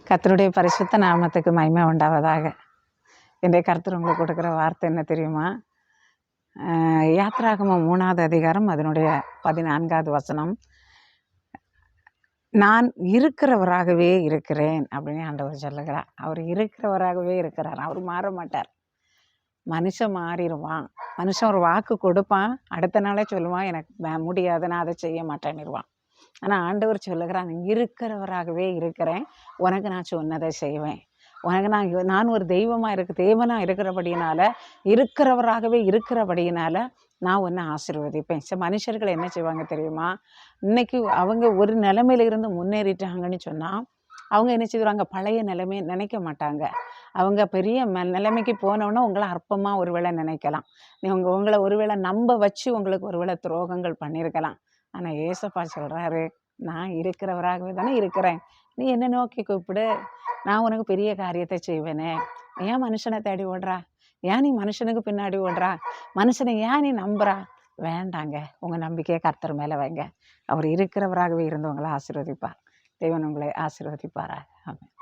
கர்த்தருடைய பரிசுத்த நாமத்துக்கு மகிமை உண்டாவதாக. இன்றைய கர்த்தர் உங்களுக்கு கொடுக்குற வார்த்தை என்ன தெரியுமா? யாத்திராகமம் 3வது அதிகாரம் அதனுடைய 14வது வசனம். நான் இருக்கிறவராகவே இருக்கிறேன் அப்படின்னு ஆண்டவர் சொல்லுகிறார். அவர் இருக்கிறவராகவே இருக்கிறார். அவர் மாற மாட்டார். மனுஷன் மாறிடுவான். மனுஷன் ஒரு வாக்கு கொடுப்பான், அடுத்த நாளே சொல்லுவான் எனக்கு முடியாது, நான் அதை செய்ய மாட்டேன்னுருவான். ஆனால் ஆண்டவர் சொல்லுகிறான், நான் இருக்கிறவராகவே இருக்கிறேன், உனக்கு நான் சொன்னதை செய்வேன். உனக்கு நான் ஒரு தேவனாக இருக்கிறவராகவே இருக்கிறபடியினால நான் உன்னை ஆசீர்வதிப்பேன். மனுஷர்கள் என்ன செய்வாங்க தெரியுமா? இன்னைக்கு அவங்க ஒரு நிலைமையில இருந்து முன்னேறிட்டாங்கன்னு சொன்னால் அவங்க என்ன செய்வாங்க? பழைய நிலைமையை நினைக்க மாட்டாங்க. அவங்க பெரிய நிலைமைக்கு போனோன்னா உங்களை அற்பமாக ஒருவேளை நினைக்கலாம். உங்களை ஒருவேளை நம்ப வச்சு உங்களுக்கு ஒருவேளை துரோகங்கள் பண்ணியிருக்கலாம். ஆனால் ஏசப்பா சொல்கிறாரு, நான் இருக்கிறவராகவே தானே இருக்கிறேன், நீ என்னை நோக்கி கூப்பிடு, நான் உனக்கு பெரிய காரியத்தை செய்வேனே. ஏன் மனுஷனை தேடி ஓடுறா? ஏன் நீ மனுஷனுக்கு பின்னாடி ஓடுறா? மனுஷனை ஏன் நீ நம்புறா? வேண்டாங்க, உங்கள் நம்பிக்கையை கர்த்தர் மேலே வைங்க. அவர் இருக்கிறவராகவே இருந்தவங்களை ஆசீர்வதிப்பார். தேவன் உங்களை ஆசீர்வதிப்பாராக. ஆமென்.